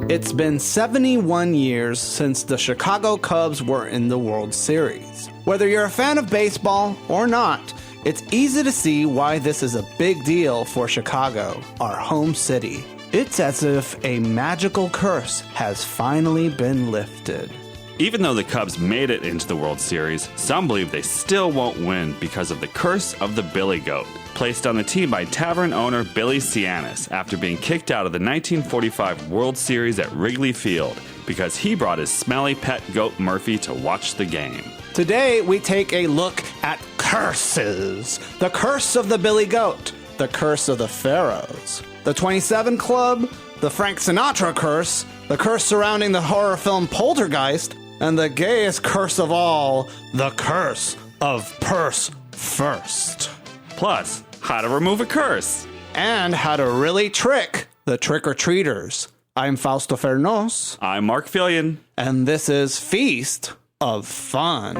It's been 71 years since the Chicago Cubs were in the World Series. Whether you're a fan of baseball or not, it's easy to see why this is a big deal for Chicago, our home city. It's as if a magical curse has finally been lifted. Even though the Cubs made it into the World Series, some believe they still won't win because of the curse of the Billy Goat, placed on the team by tavern owner Billy Cianis after being kicked out of the 1945 World Series at Wrigley Field because he brought his smelly pet goat Murphy to watch the game. Today, we take a look at curses. The curse of the Billy Goat, the curse of the Pharaohs, the 27 Club, the Frank Sinatra Curse, the curse surrounding the horror film Poltergeist, and the gayest curse of all, the curse of Purse First. Plus, how to remove a curse. And how to really trick the trick-or-treaters. I'm Fausto Fernos. I'm Mark Fillion. And this is Feast of Fun.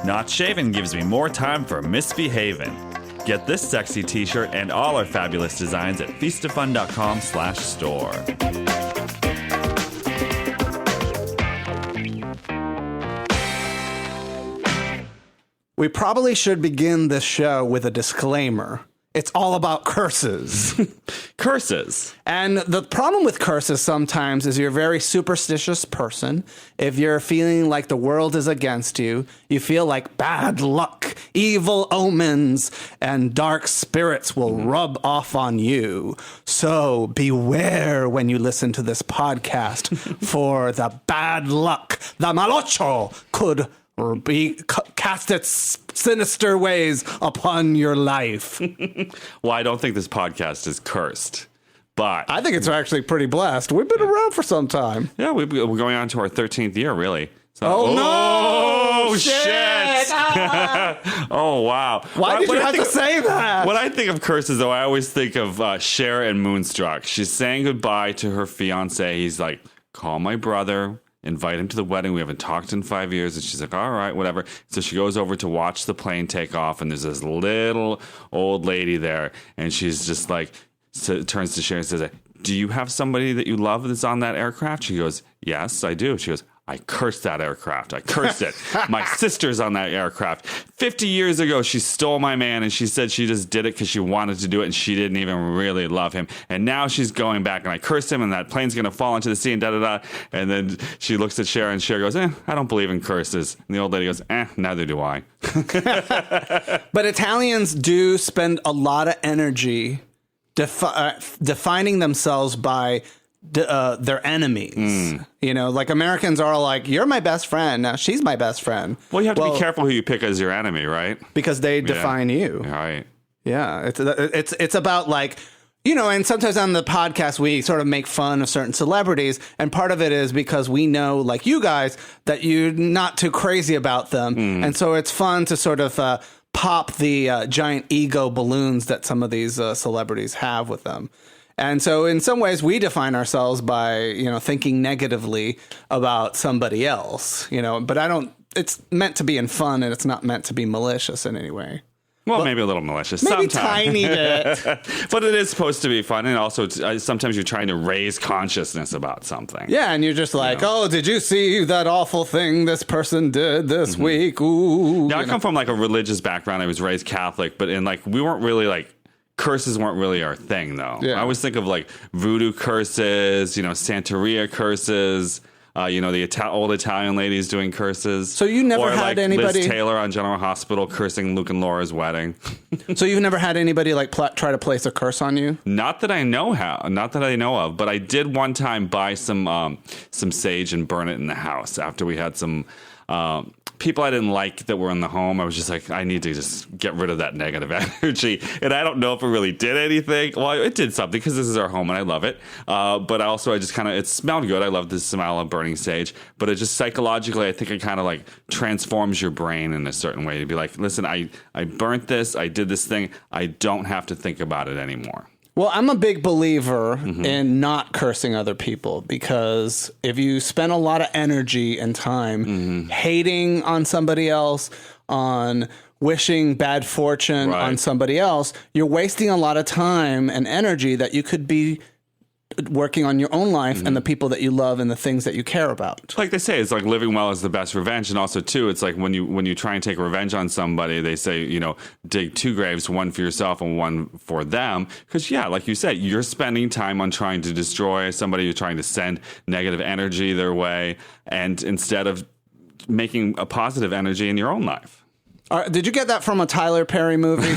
Not shaving gives me more time for misbehaving. Get this sexy t-shirt and all our fabulous designs at feastoffun.com/store. We probably should begin this show with a disclaimer. It's all about curses. Curses. And the problem with curses sometimes is you're a very superstitious person. If you're feeling like the world is against you, you feel like bad luck, evil omens, and dark spirits will rub off on you. So beware when you listen to this podcast, for the bad luck, the malocho, could cast its sinister ways upon your life. Well, I don't think this podcast is cursed, but I think it's actually pretty blessed. We've been around for some time. Yeah, we're going on to our 13th year, really. So, no! Shit! Ah! Oh, wow. Why did you have to say that? When I think of curses, though, I always think of Cher and Moonstruck. She's saying goodbye to her fiancé. He's like, call my brother, invite him to the wedding. We haven't talked in 5 years. And she's like, all right, whatever. So she goes over to watch the plane take off, and there's this little old lady there, and she's just like, turns to Cher and says, do you have somebody that you love that's on that aircraft? She goes, yes, I do. She goes, I cursed that aircraft. I cursed it. My sister's on that aircraft. 50 years ago, she stole my man, and she said she just did it because she wanted to do it, and she didn't even really love him. And now she's going back, and I cursed him, and that plane's going to fall into the sea, and da-da-da. And then she looks at Cher, and Cher goes, I don't believe in curses. And the old lady goes, neither do I. But Italians do spend a lot of energy defining themselves by their enemies. You know, like Americans are like, you're my best friend. Now she's my best friend. Well, you have to be careful who you pick as your enemy, right? Because they define you. Right. Yeah. It's about like, you know, and sometimes on the podcast, we sort of make fun of certain celebrities. And part of it is because we know, like you guys, that you're not too crazy about them. And so it's fun to sort of pop the giant ego balloons that some of these celebrities have with them. And so in some ways we define ourselves by, you know, thinking negatively about somebody else, you know, but it's meant to be in fun, and it's not meant to be malicious in any way. Well, maybe a little malicious. Maybe sometimes. tiny bit. But it is supposed to be fun. And also, sometimes you're trying to raise consciousness about something. Yeah, and you're just like, oh, did you see that awful thing this person did this week? Ooh. Yeah, I come from like a religious background. I was raised Catholic, but we weren't really like, curses weren't really our thing, though. Yeah. I always think of like voodoo curses, Santeria curses, the old Italian ladies doing curses. So you never had like anybody... Liz Taylor on General Hospital cursing Luke and Laura's wedding. So you've never had anybody like try to place a curse on you? Not that I know of, but I did one time buy some sage and burn it in the house after we had some people I didn't like that were in the home. I was just like, I need to just get rid of that negative energy. And I don't know if it really did anything. Well, it did something because this is our home and I love it. But also I just kind of, it smelled good. I love the smell of burning sage. But it just psychologically, I think it kind of like transforms your brain in a certain way to be like, listen, I burnt this. I did this thing. I don't have to think about it anymore. Well, I'm a big believer in not cursing other people, because if you spend a lot of energy and time hating on somebody else, on wishing bad fortune on somebody else, you're wasting a lot of time and energy that you could be working on your own life and the people that you love and the things that you care about. Like they say, it's like living well is the best revenge. And also, too, it's like when you try and take revenge on somebody, they say, dig 2 graves, one for yourself and one for them. Because, like you said, you're spending time on trying to destroy somebody. You're trying to send negative energy their way. And instead of making a positive energy in your own life. Did you get that from a Tyler Perry movie?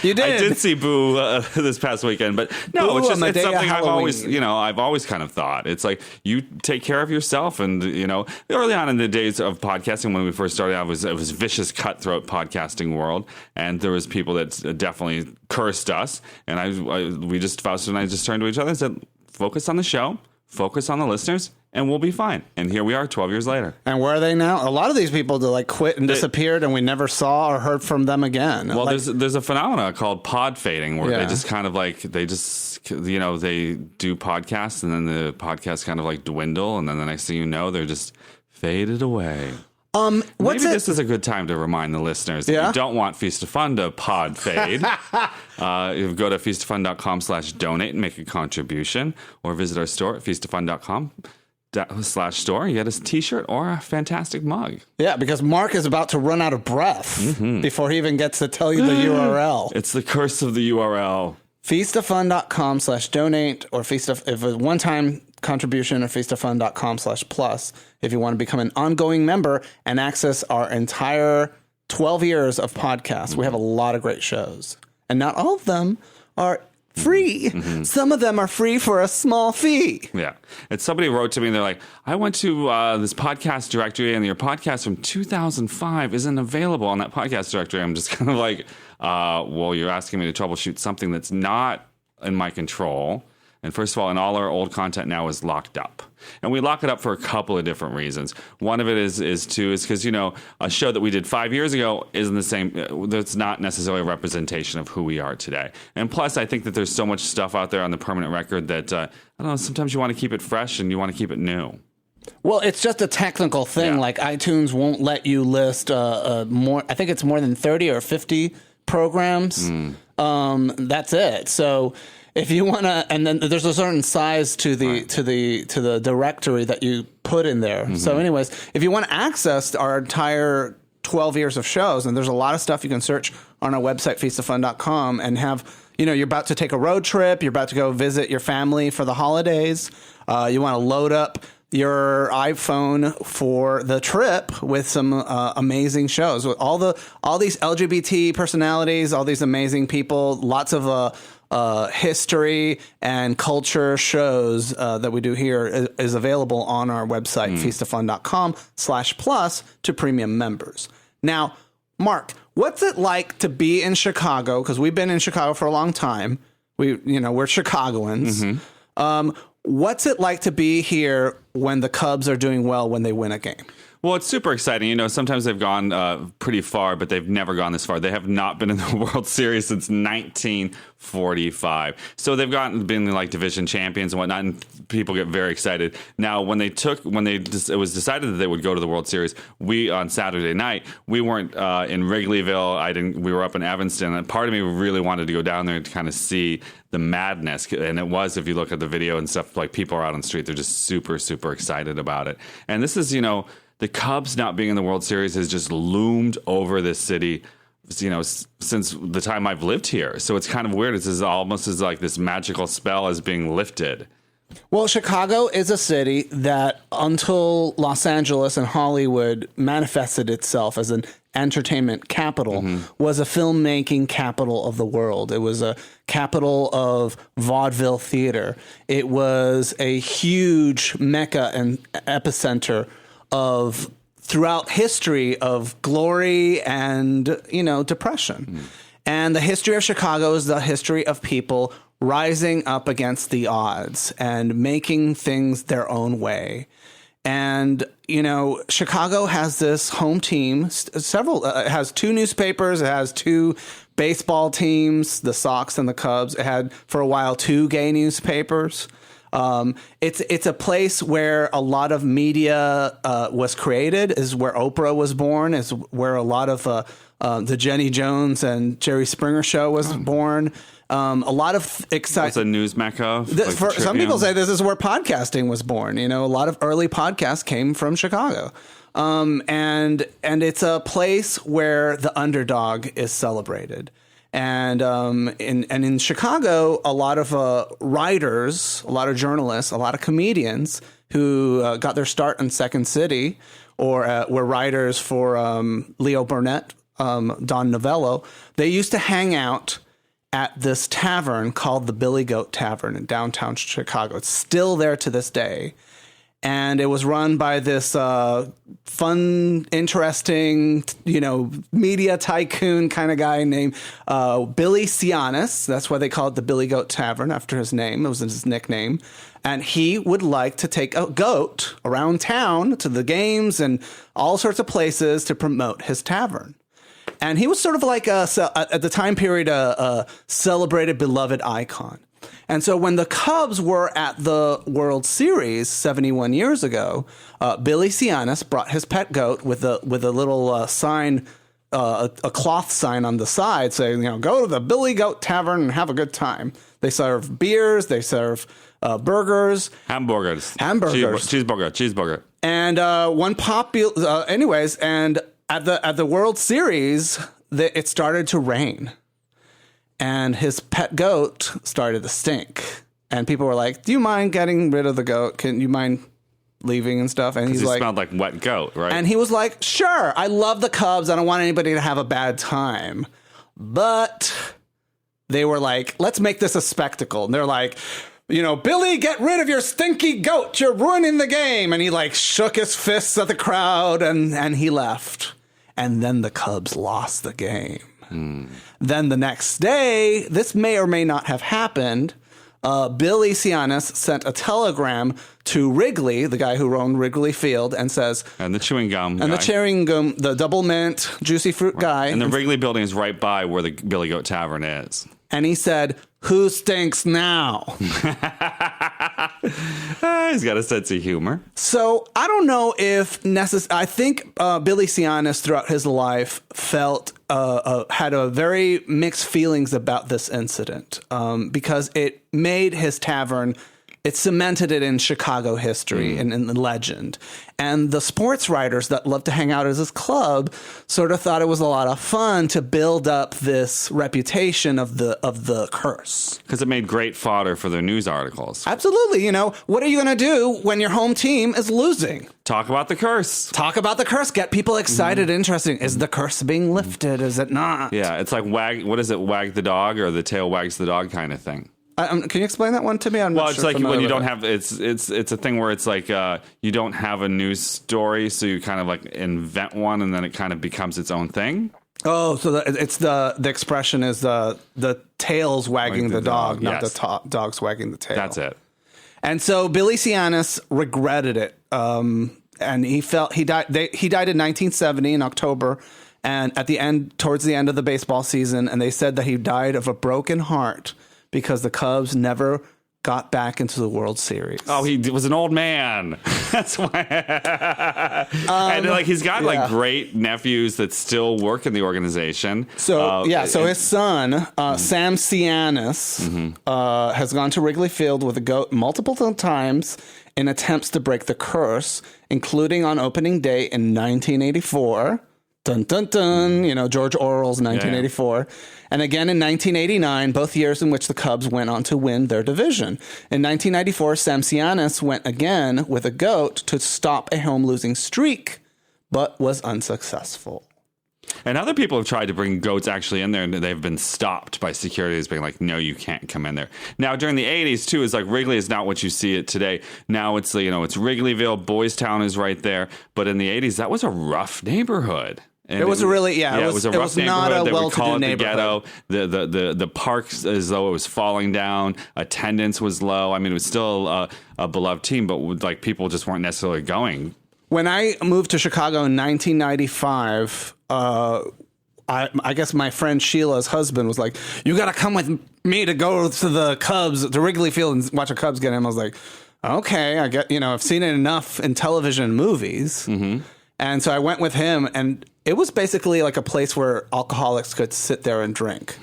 You did. I did see Boo this past weekend, but no, Boo it's something Halloween. I've always kind of thought. It's like you take care of yourself, and early on in the days of podcasting when we first started out, it was vicious, cutthroat podcasting world, and there was people that definitely cursed us, and Fausto and I just turned to each other and said, "Focus on the show, focus on the listeners." And we'll be fine. And here we are 12 years later. And where are they now? A lot of these people quit and disappeared, and we never saw or heard from them again. Well, there's a phenomena called pod fading where they just kind of they do podcasts, and then the podcasts kind of dwindle, and then the next thing you know, they're just faded away. Maybe this is a good time to remind the listeners that you don't want Feast of Fun to pod fade. You go to feastoffun.com/donate and make a contribution, or visit our store at feastoffun.com/store. You get a t-shirt or a fantastic mug. Yeah, because Mark is about to run out of breath before he even gets to tell you the URL. It's the curse of the URL. feastoffun.com/donate, or if a one-time contribution, or feastoffun.com/plus if you want to become an ongoing member and access our entire 12 years of podcasts. We have a lot of great shows, and not all of them are free. Some of them are free for a small fee. Yeah. And somebody wrote to me and they're like, I went to this podcast directory and your podcast from 2005 isn't available on that podcast directory. I'm just kind of like, well, you're asking me to troubleshoot something that's not in my control. And first of all, and all our old content now is locked up. And we lock it up for a couple of different reasons. One of it is because, a show that we did 5 years ago isn't the same. That's not necessarily a representation of who we are today. And plus, I think that there's so much stuff out there on the permanent record that, I don't know, sometimes you want to keep it fresh and you want to keep it new. Well, it's just a technical thing. Like iTunes won't let you list more. I think it's more than 30 or 50 programs. That's it. So if you want to, and then there's a certain size to the directory that you put in there. So anyways, if you want to access our entire 12 years of shows, and there's a lot of stuff you can search on our website, feastoffun.com, and have, you're about to take a road trip, you're about to go visit your family for the holidays, you want to load up your iPhone for the trip with some amazing shows with all these LGBT personalities, all these amazing people, lots of history and culture shows that we do here is available on our website, feastoffun.com/plus to premium members. Now, Mark, what's it like to be in Chicago? Because we've been in Chicago for a long time. We're Chicagoans. What's it like to be here when the Cubs are doing well when they win a game? Well, it's super exciting. Sometimes they've gone pretty far, but they've never gone this far. They have not been in the World Series since 1945. So they've been like division champions and whatnot, and people get very excited. Now, it was decided that they would go to the World Series, on Saturday night, we weren't in Wrigleyville. We were up in Evanston, and part of me really wanted to go down there to kind of see the madness. And it was, if you look at the video and stuff, like people are out on the street, they're just super, super excited about it. And this is, the Cubs not being in the World Series has just loomed over this city, since the time I've lived here. So it's kind of weird. It's almost as like this magical spell is being lifted. Well, Chicago is a city that, until Los Angeles and Hollywood manifested itself as an entertainment capital, was a filmmaking capital of the world. It was a capital of vaudeville theater. It was a huge mecca and epicenter of throughout history of glory and, depression. And the history of Chicago is the history of people rising up against the odds and making things their own way. And, Chicago has this home team, it has 2 newspapers, it has 2 baseball teams, the Sox and the Cubs. It had, for a while, 2 gay newspapers. It's a place where a lot of media was created. Is where Oprah was born. Is where a lot of the Jenny Jones and Jerry Springer show was born. A lot of exciting. It's a news mecca. For some people say this is where podcasting was born. A lot of early podcasts came from Chicago. And it's a place where the underdog is celebrated. And in Chicago, a lot of writers, a lot of journalists, a lot of comedians who got their start in Second City or were writers for Leo Burnett, Don Novello, they used to hang out at this tavern called the Billy Goat Tavern in downtown Chicago. It's still there to this day. And it was run by this fun, interesting, media tycoon kind of guy named Billy Sianis. That's why they call it the Billy Goat Tavern, after his name. It was his nickname. And he would like to take a goat around town to the games and all sorts of places to promote his tavern. And he was sort of like, at the time period, a celebrated, beloved icon. And so when the Cubs were at the World Series 71 years ago, Billy Sianis brought his pet goat with a little sign, a cloth sign on the side saying, go to the Billy Goat Tavern and have a good time. They serve beers, they serve burgers. Hamburgers. Cheeseburger. And one popular, anyways, and at the World Series, it started to rain. And his pet goat started to stink. And people were like, do you mind getting rid of the goat? Can you mind leaving and stuff? And he's like, smelled like wet goat, right? And he was like, sure, I love the Cubs. I don't want anybody to have a bad time. But they were like, let's make this a spectacle. And they're like, Billy, get rid of your stinky goat. You're ruining the game. And he shook his fists at the crowd and he left. And then the Cubs lost the game. Then the next day, this may or may not have happened, Billy Sianis sent a telegram to Wrigley, the guy who owned Wrigley Field, and says... And the chewing gum And guy. the chewing gum, the double mint, juicy fruit guy. And the Wrigley building is right by where the Billy Goat Tavern is. And he said, who stinks now? He's got a sense of humor. So I don't know if I think Billy Sianis throughout his life had a very mixed feelings about this incident because it made his tavern, it cemented it in Chicago history and in the legend. And the sports writers that love to hang out at his club sort of thought it was a lot of fun to build up this reputation of the curse. Because it made great fodder for their news articles. Absolutely. What are you going to do when your home team is losing? Talk about the curse. Talk about the curse. Get people excited, interesting. Is the curse being lifted? Is it not? Yeah, it's like wag the dog or the tail wags the dog kind of thing. Can you explain that one to me? It's like when you don't have it's a thing where it's like you don't have a news story, so you kind of like invent one, and then it kind of becomes its own thing. Oh, so it's the expression is the tail's wagging the dog, not yes. the dog's wagging the tail. That's it. And so Billy Sianis regretted it, and he felt he died. He died in 1970 in October, and towards the end of the baseball season, and they said that he died of a broken heart. Because the Cubs never got back into the World Series. Oh, he was an old man. That's why. And he's got great nephews that still work in the organization. So his son Sam Sianis has gone to Wrigley Field with a goat multiple times in attempts to break the curse, including on opening day in 1984. Dun, dun, dun, George Orwell's 1984. Yeah. And again in 1989, both years in which the Cubs went on to win their division. In 1994, Sam Sianis went again with a goat to stop a home losing streak, but was unsuccessful. And other people have tried to bring goats actually in there, and they've been stopped by security as being like, no, you can't come in there. Now, during the 80s, too, it's like Wrigley is not what you see it today. Now it's, it's Wrigleyville, Boys Town is right there. But in the 80s, that was a rough neighborhood. And it was a really, it was a rough not a well-to-do neighborhood. The ghetto. The parks as though it was falling down. Attendance was low. I mean, it was still a beloved team, but people just weren't necessarily going. When I moved to Chicago in 1995, I guess my friend Sheila's husband was like, you got to come with me to go to the Cubs, to Wrigley Field and watch a Cubs game. I was like, okay, I get, I've seen it enough in television and movies. Mm-hmm. And so I went with him, and it was basically like a place where alcoholics could sit there and drink.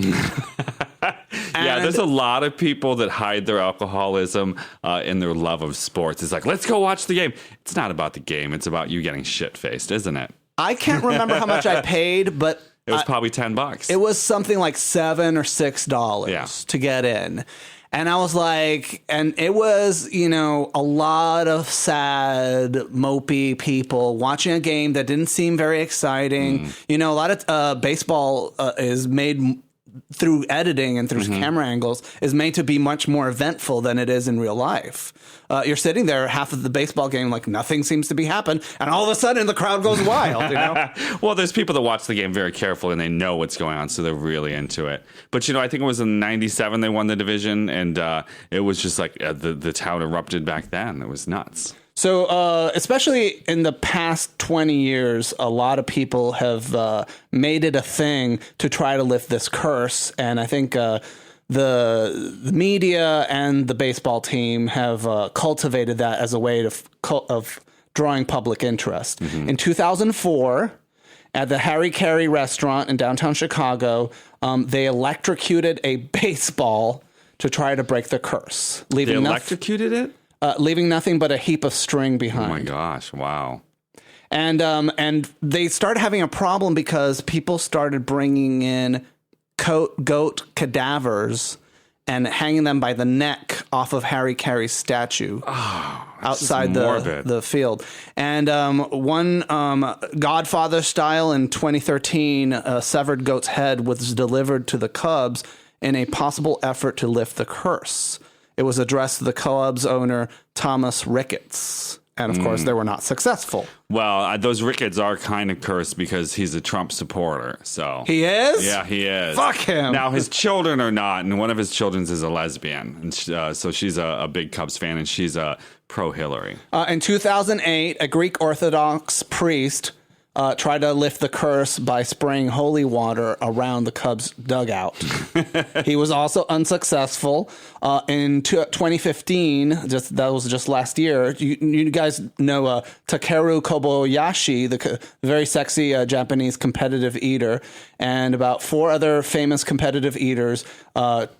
Yeah, there's a lot of people that hide their alcoholism in their love of sports. It's like, let's go watch the game. It's not about the game. It's about you getting shit-faced, isn't it? I can't remember how much I paid, but it was probably $10. It was something like $7 or $6 to get in. And I was like, and it was, a lot of sad, mopey people watching a game that didn't seem very exciting. A lot of baseball is made through editing and through camera angles is made to be much more eventful than it is in real life. You're sitting there half of the baseball game like nothing seems to be happening, and all of a sudden the crowd goes wild, Well, there's people that watch the game very carefully and they know what's going on, so they're really into it. But, I think it was in 97 they won the division, and it was just like the town erupted back then. It was nuts. So, especially in the past 20 years, a lot of people have made it a thing to try to lift this curse. And I think the media and the baseball team have cultivated that as a way of drawing public interest. Mm-hmm. In 2004, at the Harry Carey restaurant in downtown Chicago, they electrocuted a baseball to try to break the curse. They electrocuted it? Leaving nothing but a heap of string behind. Oh my gosh! Wow. And they started having a problem because people started bringing in goat cadavers and hanging them by the neck off of Harry Carey's statue outside the field. And one Godfather style in 2013, a severed goat's head was delivered to the Cubs in a possible effort to lift the curse. It was addressed to the Cubs owner, Thomas Ricketts. And, of course, they were not successful. Well, those Ricketts are kind of cursed because he's a Trump supporter. So he is? Yeah, he is. Fuck him. Now, his children are not, and one of his children is a lesbian. And so she's a big Cubs fan, and she's pro-Hillary. In 2008, a Greek Orthodox priest tried to lift the curse by spraying holy water around the Cubs dugout. He was also unsuccessful. In 2015, that was just last year, you guys know Takeru Kobayashi, the very sexy Japanese competitive eater, and about 4 other famous competitive eaters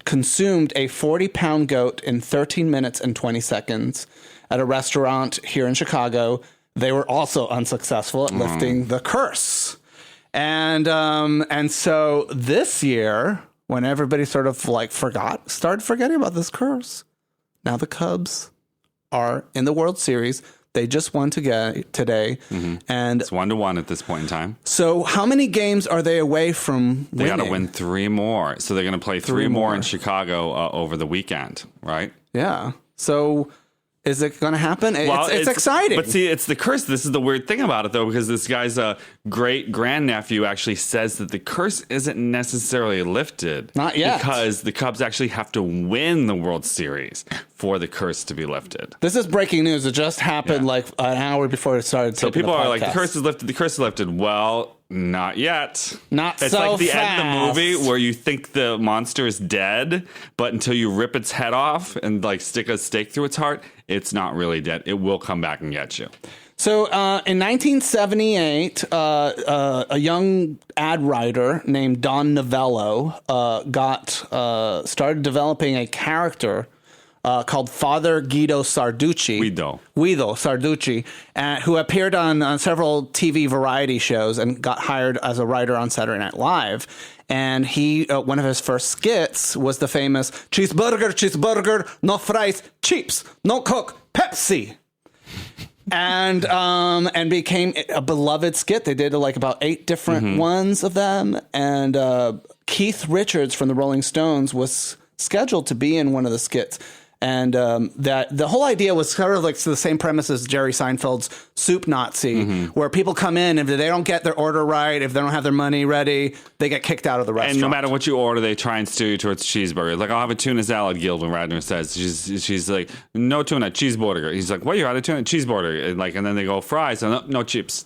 consumed a 40-pound goat in 13 minutes and 20 seconds at a restaurant here in Chicago. They were also unsuccessful at lifting the curse. And so this year, when everybody sort of started forgetting about this curse, now the Cubs are in the World Series. They just won today. Mm-hmm. And it's 1-1 at this point in time. So how many games are they away from winning? They got to win 3 more. So they're going to play 3 more in Chicago over the weekend, right? Yeah. So is it going to happen? It's exciting. But see, it's the curse. This is the weird thing about it, though, because this guy's great grandnephew actually says that the curse isn't necessarily lifted. Not yet. Because the Cubs actually have to win the World Series for the curse to be lifted. This is breaking news. It just happened like an hour before it started. So people are like, the curse is lifted. The curse is lifted. Well, not yet. It's so like the fast. end of the movie where you think the monster is dead, but until you rip its head off and like stick a stake through its heart, it's not really dead. It will come back and get you. So in 1978, a young ad writer named Don Novello started developing a character called Father Guido Sarducci. Guido Sarducci, who appeared on several TV variety shows and got hired as a writer on Saturday Night Live. And one of his first skits was the famous cheeseburger, no fries, chips, no Coke, Pepsi. And became a beloved skit. They did like about 8 different ones of them. And Keith Richards from the Rolling Stones was scheduled to be in one of the skits. And that the whole idea was sort of like the same premise as Jerry Seinfeld's Soup Nazi, where people come in, if they don't get their order right, if they don't have their money ready, they get kicked out of the restaurant. And no matter what you order, they try and steer you towards cheeseburger. Like, I'll have a tuna salad, Gilvin Radner says. She's like, no tuna, cheeseburger. He's like, what, you had a tuna, cheeseburger? And then they go, fries. And no, chips.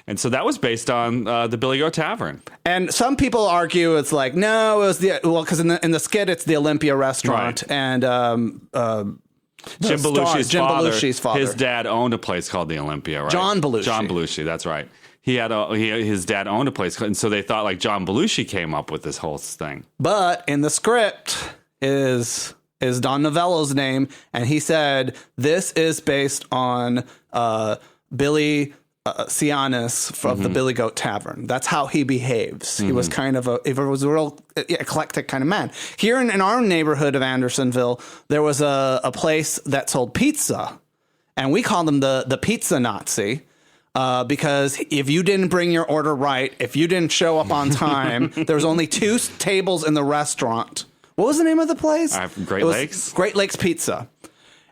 And so that was based on the Billy Goat Tavern. And some people argue it's like, no, it was because in the skit, it's the Olympia restaurant. Right. And Jim Belushi's father, his father. dad owned a place called the Olympia, right? John Belushi. John Belushi, that's right. His dad owned a place, and so they thought like John Belushi came up with this whole thing. But in the script is Don Novello's name, and he said this is based on Billy Sianis of the Billy Goat Tavern. That's how he behaves. He was kind of a real eclectic kind of man. Here in our neighborhood of Andersonville, there was a place that sold pizza, and we called them the Pizza Nazi. Because if you didn't bring your order right, if you didn't show up on time, there was only 2 tables in the restaurant. What was the name of the place? Great Lakes. Great Lakes Pizza.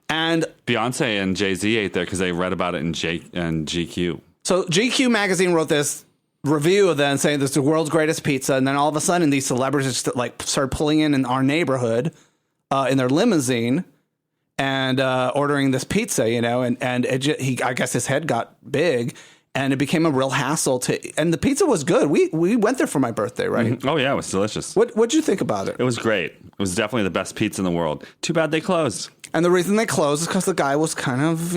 And Beyonce and Jay-Z ate there because they read about it in GQ. So GQ magazine wrote this review of them saying this is the world's greatest pizza. And then all of a sudden these celebrities like started pulling in our neighborhood in their limousine and ordering this pizza, and I guess his head got big and it became a real hassle and the pizza was good. We went there for my birthday, right? Mm-hmm. Oh yeah, it was delicious. What'd you think about it? It was great. It was definitely the best pizza in the world. Too bad they closed. And the reason they closed is because the guy was kind of,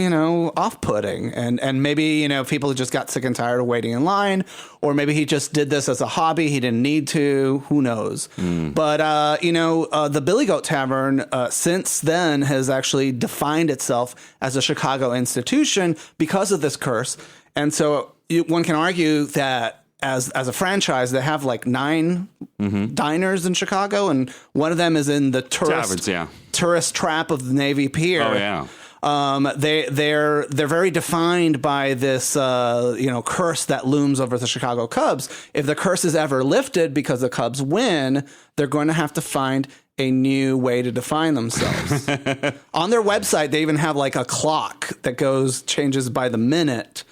off-putting. And maybe, people just got sick and tired of waiting in line. Or maybe he just did this as a hobby. He didn't need to. Who knows? But, the Billy Goat Tavern, since then, has actually defined itself as a Chicago institution because of this curse. And so one can argue that as a franchise, they have like 9 diners in Chicago, and one of them is in the tourist trap of the Navy Pier. Oh yeah. They're very defined by this curse that looms over the Chicago Cubs. If the curse is ever lifted because the Cubs win, they're going to have to find a new way to define themselves. On their website, they even have like a clock that changes by the minute,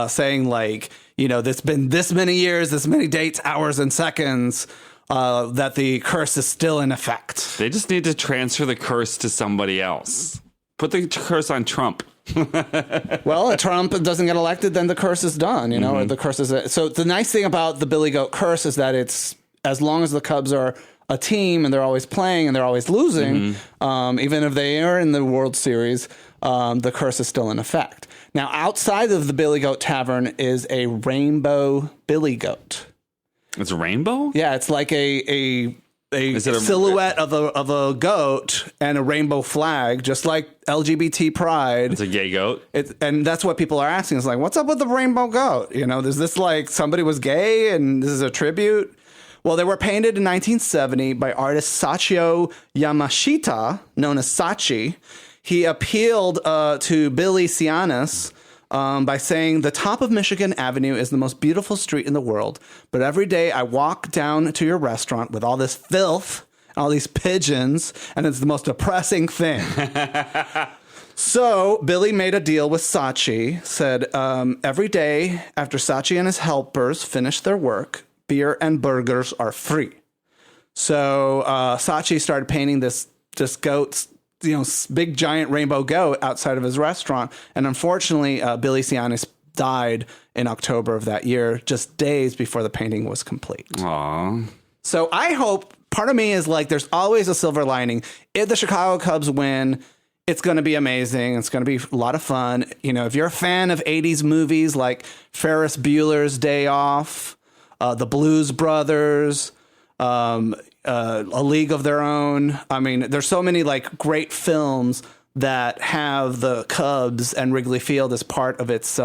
saying like, it's been this many years, this many dates, hours, and seconds that the curse is still in effect. They just need to transfer the curse to somebody else. Put the curse on Trump. Well, if Trump doesn't get elected, then the curse is done. Or the curse is. So the nice thing about the Billy Goat Curse is that it's as long as the Cubs are a team and they're always playing and they're always losing, even if they are in the World Series, the curse is still in effect. Now, outside of the Billy Goat Tavern is a rainbow Billy Goat. It's a rainbow? Yeah, it's like a silhouette of a goat and a rainbow flag, just like LGBT pride. It's a gay goat. And that's what people are asking. It's like, what's up with the rainbow goat? Is this like somebody was gay and this is a tribute? Well, they were painted in 1970 by artist Sachio Yamashita, known as Sachi. He appealed to Billy Sianis by saying, the top of Michigan Avenue is the most beautiful street in the world, but every day I walk down to your restaurant with all this filth, all these pigeons, and it's the most depressing thing. So Billy made a deal with Sachi, said every day after Sachi and his helpers finish their work, beer and burgers are free. So Sachi started painting this goat's big giant rainbow goat outside of his restaurant. And unfortunately, Billy Sianis died in October of that year, just days before the painting was complete. Aww. So I hope, part of me is like, there's always a silver lining. If the Chicago Cubs win, it's going to be amazing. It's going to be a lot of fun. If you're a fan of 80s movies like Ferris Bueller's Day Off, The Blues Brothers, A League of Their Own. I mean, there's so many like great films that have the Cubs and Wrigley Field as part of its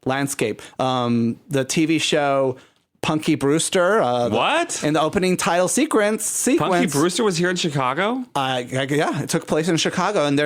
landscape. The TV show Punky Brewster. What? In the opening title sequence. Punky Brewster was here in Chicago? Yeah, it took place in Chicago. And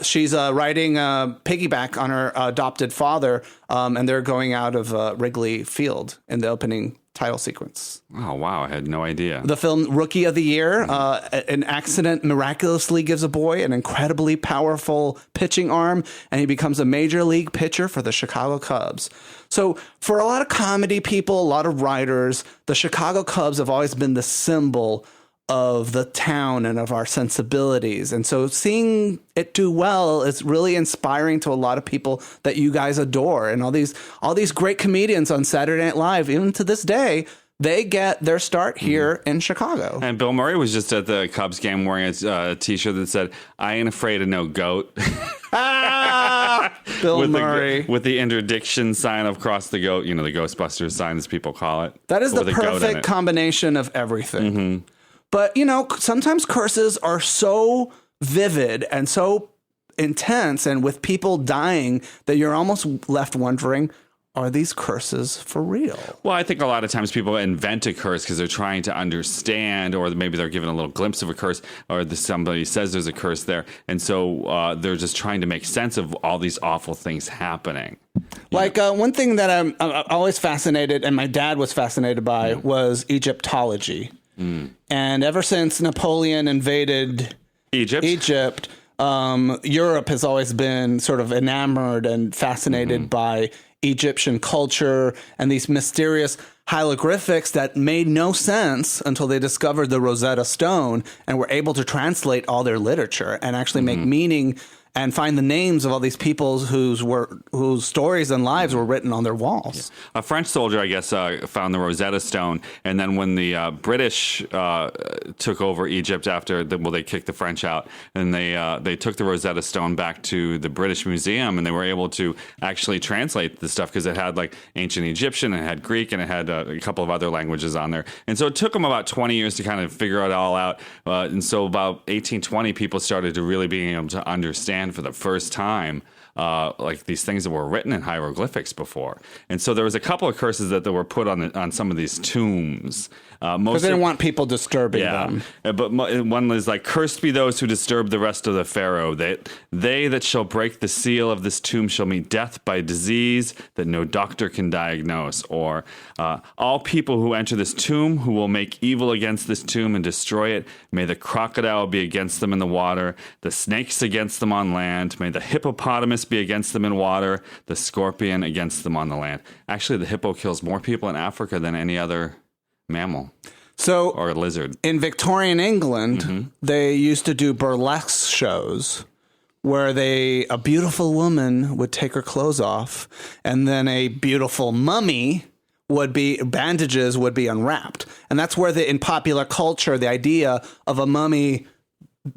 she's riding piggyback on her adopted father, and they're going out of Wrigley Field in the opening title sequence. Oh, wow. I had no idea. The film Rookie of the Year, an accident miraculously gives a boy an incredibly powerful pitching arm, and he becomes a major league pitcher for the Chicago Cubs. So for a lot of comedy people, a lot of writers, the Chicago Cubs have always been the symbol of the town and of our sensibilities. And so seeing it do well is really inspiring to a lot of people that you guys adore. And all these great comedians on Saturday Night Live, even to this day, they get their start here in Chicago. And Bill Murray was just at the Cubs game wearing a T-shirt that said, "I ain't afraid of no goat." Bill Murray. With the interdiction sign across the goat, the Ghostbusters sign, as people call it. That is the perfect combination of everything. Mm-hmm. But, sometimes curses are so vivid and so intense and with people dying that you're almost left wondering, are these curses for real? Well, I think a lot of times people invent a curse because they're trying to understand, or maybe they're given a little glimpse of a curse, or somebody says there's a curse there. And so they're just trying to make sense of all these awful things happening. One thing that I'm always fascinated, and my dad was fascinated by, was Egyptology. And ever since Napoleon invaded Egypt, Europe has always been sort of enamored and fascinated by Egyptian culture and these mysterious hieroglyphics that made no sense until they discovered the Rosetta Stone and were able to translate all their literature and actually make meaning and find the names of all these people whose stories and lives were written on their walls. Yeah. A French soldier, I guess, found the Rosetta Stone, and then when the British took over Egypt after, they kicked the French out, and they took the Rosetta Stone back to the British Museum, and they were able to actually translate the stuff because it had ancient Egyptian, and it had Greek, and it had a couple of other languages on there. And so it took them about 20 years to kind of figure it all out. And so about 1820, people started to really being able to understand for the first time these things that were written in hieroglyphics before. And so there was a couple of curses that were put on some of these tombs. Because they didn't want people disturbing them. But one was cursed be those who disturb the rest of the Pharaoh. They that shall break the seal of this tomb shall meet death by disease that no doctor can diagnose. Or all people who enter this tomb, who will make evil against this tomb and destroy it, may the crocodile be against them in the water, the snakes against them on land, may the hippopotamus be against them in water, the scorpion against them on the land. Actually, the hippo kills more people in Africa than any other mammal or lizard. In Victorian England, they used to do burlesque shows where a beautiful woman would take her clothes off, and then a beautiful mummy bandages would be unwrapped. And that's where in popular culture, the idea of a mummy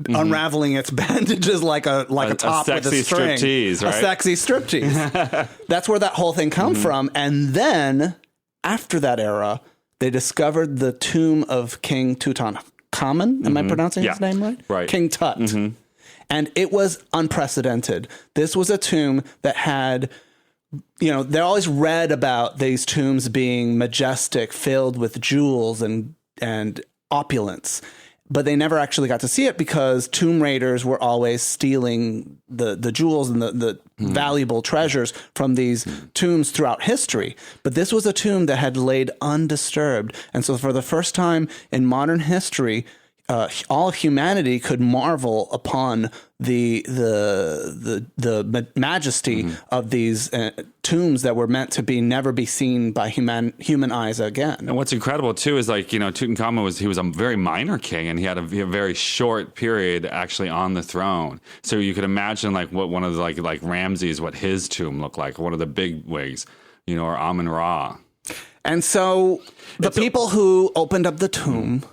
unraveling its bandages like a top with a string. Striptease, right? A sexy striptease. That's where that whole thing come from. And then after that era, they discovered the tomb of King Tutankhamun. Am I pronouncing his name right? Right. King Tut. And it was unprecedented. This was a tomb that had, they always read about these tombs being majestic, filled with jewels and opulence. But they never actually got to see it because tomb raiders were always stealing the jewels and the valuable treasures from these tombs throughout history. But this was a tomb that had laid undisturbed. And so for the first time in modern history, all humanity could marvel upon the majesty of these tombs that were meant to never be seen by human eyes again. And what's incredible too is Tutankhamun was a very minor king, and he had a very short period actually on the throne. So you could imagine what one of the Ramses, what his tomb looked like, one of the big wigs, or Amun-Ra. And so the people who opened up the tomb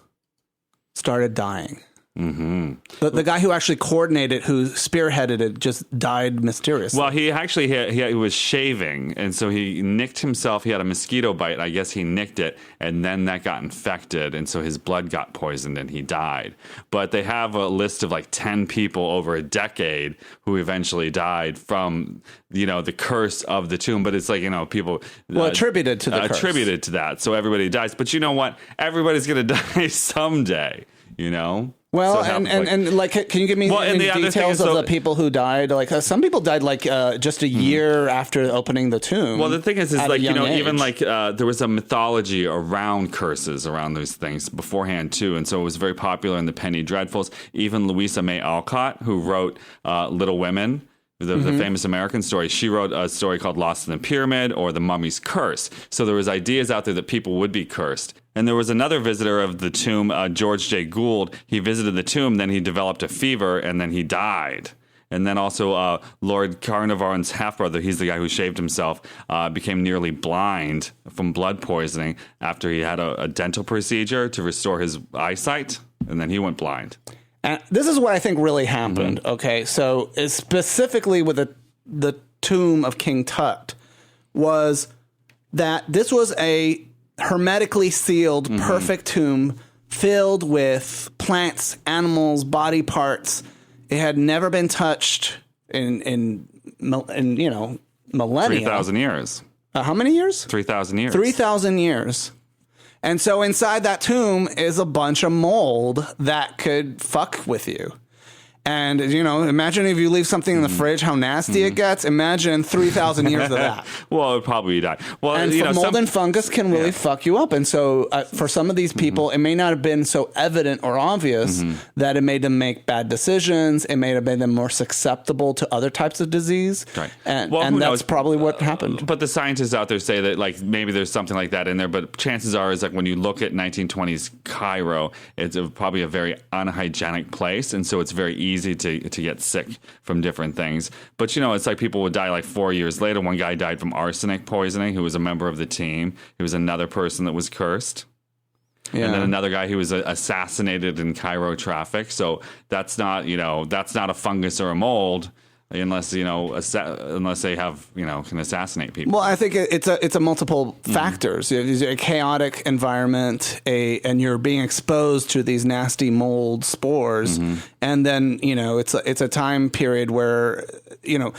started dying. The guy who actually coordinated, who spearheaded it, just died mysteriously. Well, he actually he was shaving, and so he nicked himself. He had a mosquito bite. I guess he nicked it, and then that got infected, and so his blood got poisoned, and he died. But they have a list of 10 people over a decade who eventually died from the curse of the tomb. But it's people attributed to the curse. Attributed to that. So everybody dies. But you know what? Everybody's going to die someday. Well, So it happens, and like, can you give me and the other thing details is, of so- the people who died? Like, some people died like just a year after opening the tomb. Well, the thing is at a like, you young know, even age. like there was a mythology around curses around those things beforehand too, and so it was very popular in the Penny Dreadfuls. Even Louisa May Alcott, who wrote Little Women, the famous American story, she wrote a story called Lost in the Pyramid or The Mummy's Curse. So there was ideas out there that people would be cursed. And there was another visitor of the tomb, George J. Gould. He visited the tomb, then he developed a fever, and then he died. And then also Lord Carnarvon's half-brother, he's the guy who shaved himself, became nearly blind from blood poisoning after he had a dental procedure to restore his eyesight, and then he went blind. And this is what I think really happened. Okay, so specifically with the tomb of King Tut, was that this was a hermetically sealed, perfect tomb filled with plants, animals, body parts. It had never been touched in you know, millennia. 3,000 years. How many years? 3,000 years. 3,000 years. And so inside that tomb is a bunch of mold that could fuck with you. And, you know, imagine if you leave something in the fridge, how nasty it gets. Imagine 3,000 years of that. Well, it would probably die. Well, And you know, mold and fungus can really fuck you up. And so for some of these people, it may not have been so evident or obvious that it made them make bad decisions. It may have made them more susceptible to other types of disease. Right. And, Well, who that's knows? probably what happened. But the scientists out there say that like maybe there's something like that in there. But chances are is like when you look at 1920s Cairo, it's probably a very unhygienic place, and so it's very easy to get sick from different things. But you know, it's like people would die like 4 years later. One guy died from arsenic poisoning, who was a member of the team. He was another person that was cursed. Yeah. And then another guy who was assassinated in Cairo traffic. So that's not, you know, that's not a fungus or a mold. Unless, you know, unless they have, you know, can assassinate people. Well, I think it's a multiple factors. It's a chaotic environment, and you're being exposed to these nasty mold spores, and then, you know, it's a time period where, you know,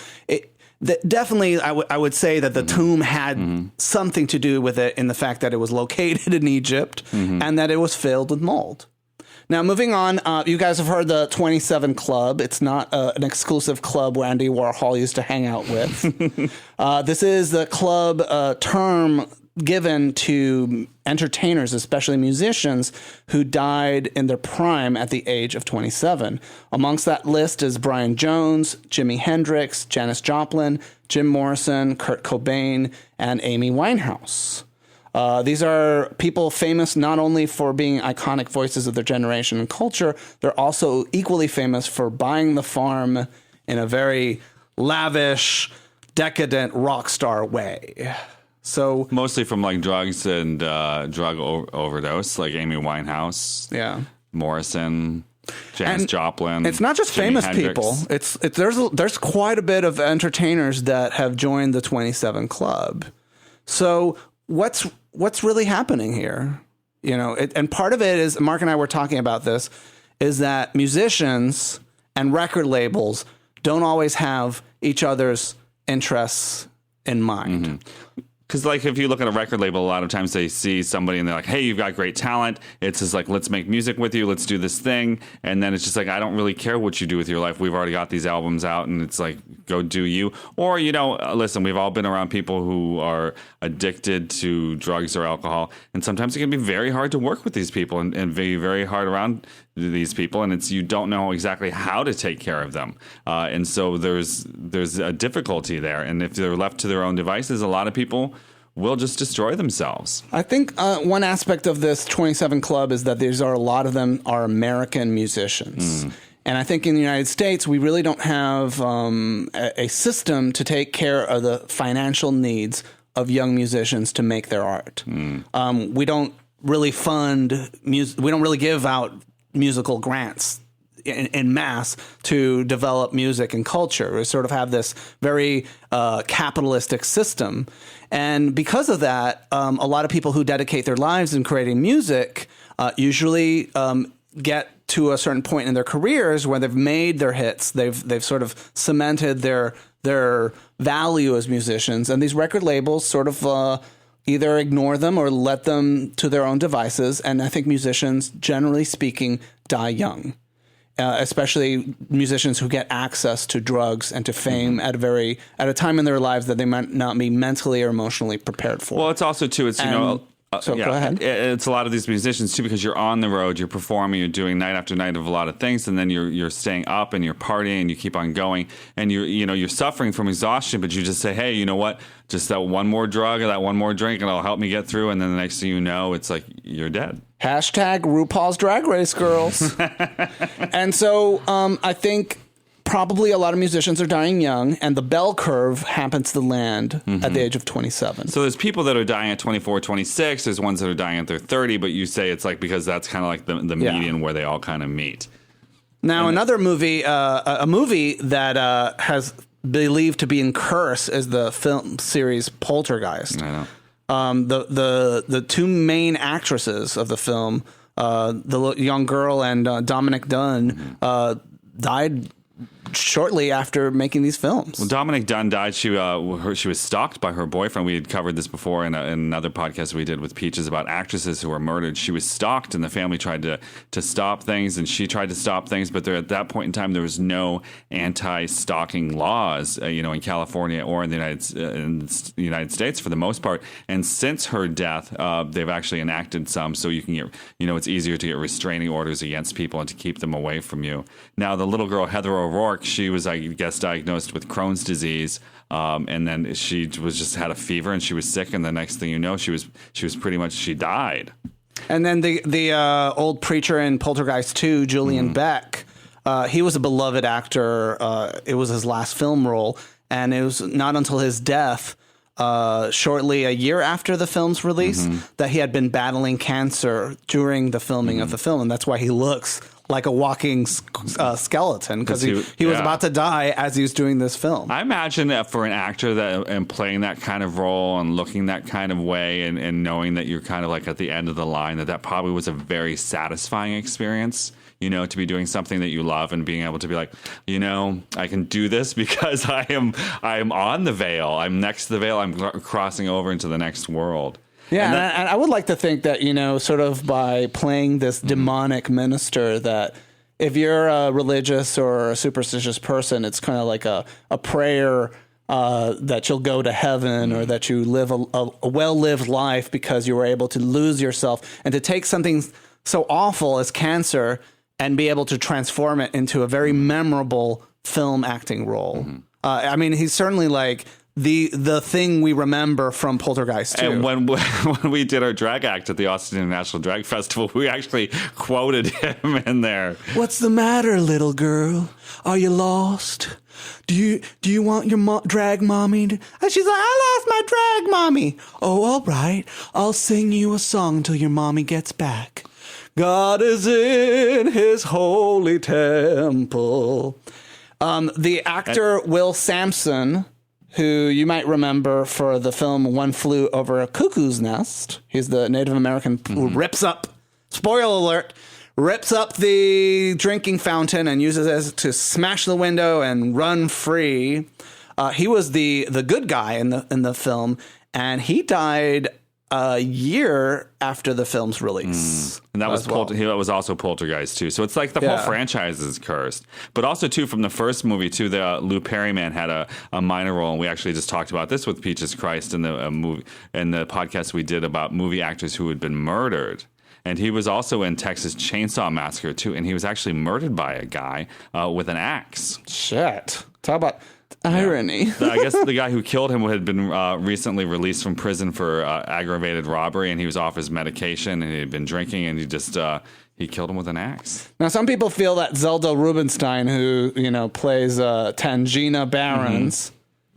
definitely I would say that the tomb had something to do with it in the fact that it was located in Egypt and that it was filled with mold. Now, moving on, you guys have heard the 27 Club. It's not an exclusive club where Andy Warhol used to hang out with. This is the club term given to entertainers, especially musicians, who died in their prime at the age of 27. Amongst that list is Brian Jones, Jimi Hendrix, Janis Joplin, Jim Morrison, Kurt Cobain, and Amy Winehouse. These are people famous not only for being iconic voices of their generation and culture, they're also equally famous for buying the farm in a very lavish, decadent rock star way. So mostly from like drugs and drug overdose, like Amy Winehouse, yeah, Morrison, Janis Joplin. It's not just Jimi famous Hendrix. people. There's quite a bit of entertainers that have joined the 27 Club. So what's really happening here? You know, and part of it is, Mark and I were talking about this, is that musicians and record labels don't always have each other's interests in mind. Because, like, if you look at a record label, a lot of times they see somebody and they're like, hey, you've got great talent. It's just like, let's make music with you. Let's do this thing. And then it's just like, I don't really care what you do with your life. We've already got these albums out, and it's like, go do you. Or, you know, listen, we've all been around people who are addicted to drugs or alcohol. And sometimes it can be very hard to work with these people and be very hard around these people. And it's, you don't know exactly how to take care of them. And so there's a difficulty there. And if they're left to their own devices, a lot of people will just destroy themselves. I think one aspect of this 27 Club is that a lot of them are American musicians. And I think in the United States, we really don't have a system to take care of the financial needs of young musicians to make their art. We don't really fund music. We don't really give out musical grants in mass to develop music and culture. We sort of have this very capitalistic system. And because of that, a lot of people who dedicate their lives in creating music usually get to a certain point in their careers where they've made their hits. They've sort of cemented their value as musicians. And these record labels sort of either ignore them or let them to their own devices. And I think musicians, generally speaking, die young. especially musicians who get access to drugs and to fame at a time in their lives that they might not be mentally or emotionally prepared for. Well, it's also too. It's So go ahead. It's a lot of these musicians too, because you're on the road, you're performing, you're doing night after night of a lot of things, and then you're staying up and you're partying and you keep on going, and you're suffering from exhaustion, but you just say, hey, you know what? Just that one more drug or that one more drink, and it'll help me get through. And then the next thing you know, it's like you're dead. Hashtag RuPaul's Drag Race girls. And so I think probably a lot of musicians are dying young, and the bell curve happens to land at the age of 27. So there's people that are dying at 24, 26. There's ones that are dying at their 30, but you say it's like because that's kind of like the median where they all kind of meet. Now, another movie, a movie that has believed to be in Curse is the film series Poltergeist. I know. The two main actresses of the film, the young girl and Dominic Dunn, died shortly after making these films. Well, Dominic Dunn died. She was stalked by her boyfriend. We had covered this before in another podcast we did with Peaches about actresses who were murdered. She was stalked, and the family tried to stop things, and she tried to stop things. But at that point in time, there was no anti-stalking laws, in California or in the United States for the most part. And since her death, they've actually enacted some, so you can get, it's easier to get restraining orders against people and to keep them away from you. Now, the little girl Heather O'Rourke, she was, I guess, diagnosed with Crohn's disease, and then she had a fever and she was sick, and the next thing you know, she died. And then the old preacher in Poltergeist 2, Julian Beck, he was a beloved actor. It was his last film role, and it was not until his death, shortly a year after the film's release, that he had been battling cancer during the filming of the film, and that's why he looks like a walking skeleton, because he was about to die as he was doing this film. I imagine that for an actor and playing that kind of role and looking that kind of way and knowing that you're kind of like at the end of the line, that probably was a very satisfying experience, to be doing something that you love and being able to be like, I can do this because I am on the veil. I'm next to the veil. I'm crossing over into the next world. Yeah, and I would like to think that, sort of by playing this demonic minister, that if you're a religious or a superstitious person, it's kind of like a prayer that you'll go to heaven, or that you live a well-lived life because you were able to lose yourself, and to take something so awful as cancer and be able to transform it into a very memorable film acting role. I mean, he's certainly like the thing we remember from Poltergeist 2. And when we did our drag act at the Austin International Drag Festival, we actually quoted him in there. What's the matter, little girl? Are you lost? Do you want your drag mommy? And she's like, I lost my drag mommy. Oh, all right. I'll sing you a song until your mommy gets back. God is in his holy temple. The actor Will Sampson, who you might remember for the film One Flew Over a Cuckoo's Nest. He's the Native American who rips up, spoiler alert, rips up the drinking fountain and uses it to smash the window and run free. He was the good guy in the film, and he died a year after the film's release. And that was that was also Poltergeist too. So it's like the whole franchise is cursed. But also too, from the first movie too, the Lou Perryman had a minor role, and we actually just talked about this with Peaches Christ in the movie in the podcast we did about movie actors who had been murdered. And he was also in Texas Chainsaw Massacre too, and he was actually murdered by a guy with an axe. Shit. Talk about irony. I guess the guy who killed him had been recently released from prison for aggravated robbery, and he was off his medication, and he had been drinking, and he killed him with an axe. Now, some people feel that Zelda Rubinstein, who plays Tangina Barons,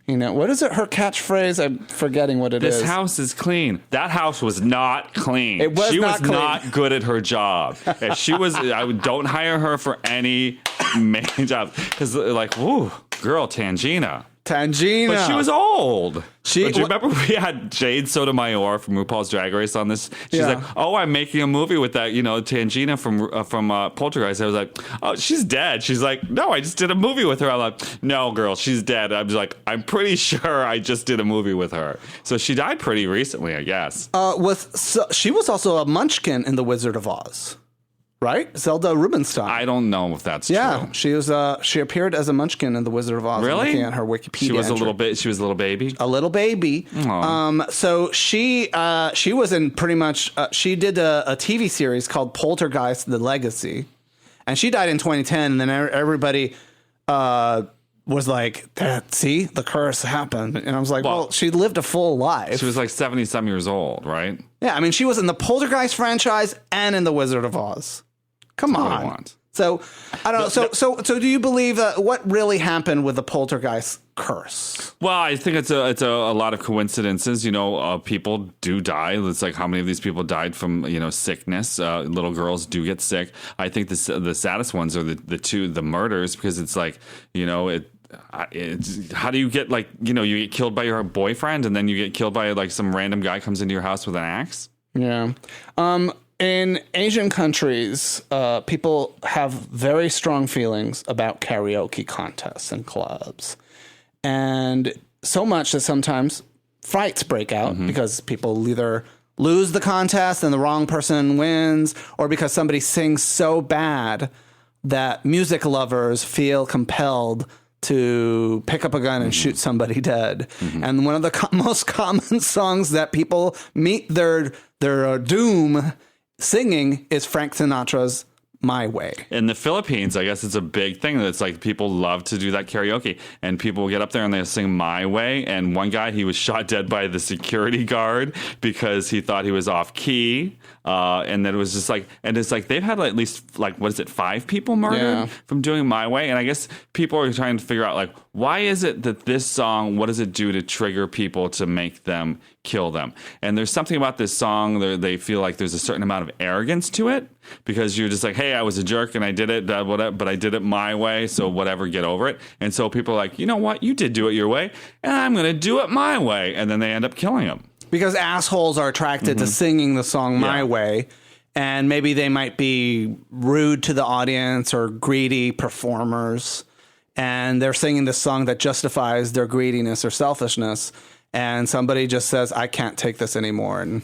what is it? Her catchphrase? I'm forgetting what it is. This house is clean. That house was not clean. She was not good at her job. If she was, don't hire her for any main job, because woo. Girl, Tangina. But she was old. Do you remember we had Jade Sotomayor from RuPaul's Drag Race on this? She's like, oh, I'm making a movie with that, Tangina from Poltergeist. I was like, oh, she's dead. She's like, no, I just did a movie with her. I'm like, no, girl, she's dead. I was like, I'm pretty sure I just did a movie with her. So she died pretty recently, I guess. She was also a munchkin in The Wizard of Oz. right? Zelda Rubinstein. I don't know if that's yeah, true. she was. She appeared as a Munchkin in The Wizard of Oz. Really? Looking at her Wikipedia, She was entry. a little bit. She was a little baby. A little baby. So she was in pretty much. She did a TV series called Poltergeist: The Legacy, and she died in 2010. And then everybody was like, "See, the curse happened." And I was like, "Well, she lived a full life." She was like 70-some years old, right? Yeah, I mean, she was in the Poltergeist franchise and in The Wizard of Oz. Come That's what on. I want. So I don't know. So do you believe what really happened with the Poltergeist curse? Well, I think it's a lot of coincidences. People do die. It's like how many of these people died from sickness. Little girls do get sick. I think the saddest ones are the murders, because it's like it's how do you get you get killed by your boyfriend, and then you get killed by like some random guy comes into your house with an axe. Yeah. In Asian countries, people have very strong feelings about karaoke contests and clubs. And so much that sometimes fights break out because people either lose the contest and the wrong person wins, or because somebody sings so bad that music lovers feel compelled to pick up a gun and shoot somebody dead. And one of the most common songs that people meet their doom singing is Frank Sinatra's My Way. In the Philippines, I guess it's a big thing. That's like people love to do that karaoke, and people get up there and they sing My Way. And one guy, he was shot dead by the security guard because he thought he was off key. And then it was just like, and it's like they've had at least 5 people murdered from doing My Way. And I guess people are trying to figure out why is it that this song, what does it do to trigger people to make them kill them? And there's something about this song, they feel like there's a certain amount of arrogance to it, because you're just like, hey, I was a jerk and I did it, but I did it my way, so whatever, get over it. And so people are like, you know what, you did do it your way, and I'm going to do it my way. And then they end up killing them. Because assholes are attracted to singing the song My Way, and maybe they might be rude to the audience or greedy performers, and they're singing this song that justifies their greediness or selfishness, and somebody just says, I can't take this anymore, and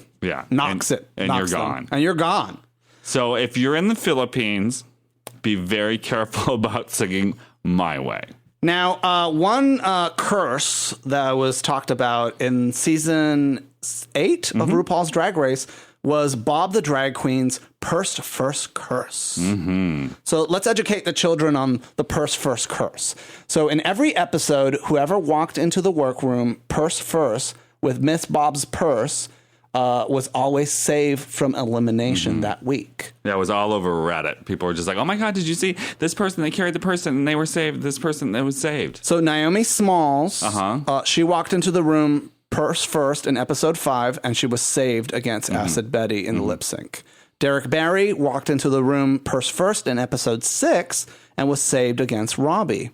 knocks it. And knocks you're them, gone. And you're gone. So if you're in the Philippines, be very careful about singing My Way. Now, one curse that was talked about in season 8 of RuPaul's Drag Race was Bob the Drag Queen's purse first curse. So let's educate the children on the purse first curse. So in every episode, whoever walked into the workroom purse first with Miss Bob's purse was always saved from elimination that week. That was all over Reddit. People were just like, oh my God, did you see this person? They carried the person and they were saved. This person that was saved. So Naomi Smalls, she walked into the room purse first in episode 5, and she was saved against Acid Betty in the lip sync. Derek Barry walked into the room purse first in episode 6 and was saved against Robbie.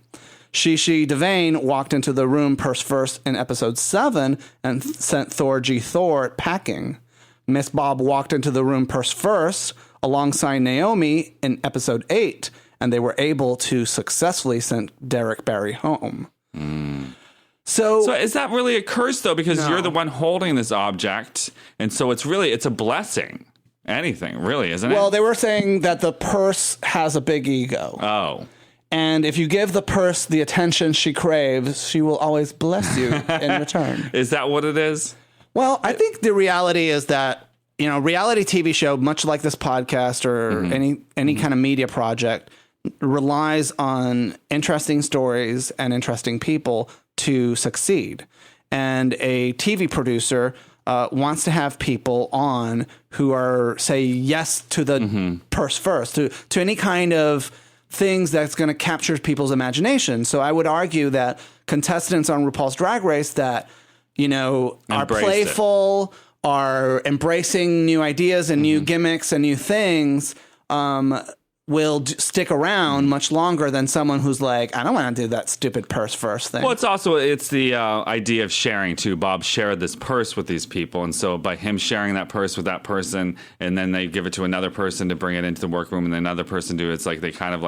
Shishi Devane walked into the room purse first in episode 7 and sent Thor G. Thor packing. Miss Bob walked into the room purse first alongside Naomi in episode 8, and they were able to successfully send Derek Barry home. So is that really a curse, though? Because you're the one holding this object, and so it's a blessing. Anything, really, isn't it? Well, they were saying that the purse has a big ego. Oh. And if you give the purse the attention she craves, she will always bless you in return. Is that what it is? Well, I think the reality is that, reality TV show, much like this podcast or any kind of media project, relies on interesting stories and interesting people to succeed. And a TV producer wants to have people on who are, say, yes to the purse first, to any kind of things that's going to capture people's imagination. So I would argue that contestants on RuPaul's Drag Race that, are playful, are embracing new ideas and new gimmicks and new things, will stick around much longer than someone who's like, I don't want to do that stupid purse first thing. Well, it's the idea of sharing too. Bob shared this purse with these people, and so by him sharing that purse with that person, and then they give it to another person to bring it into the workroom, and then another person do it. It's like they kind of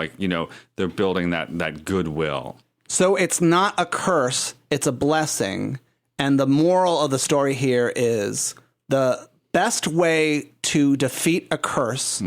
they're building that goodwill. So it's not a curse; it's a blessing. And the moral of the story here is the best way to defeat a curse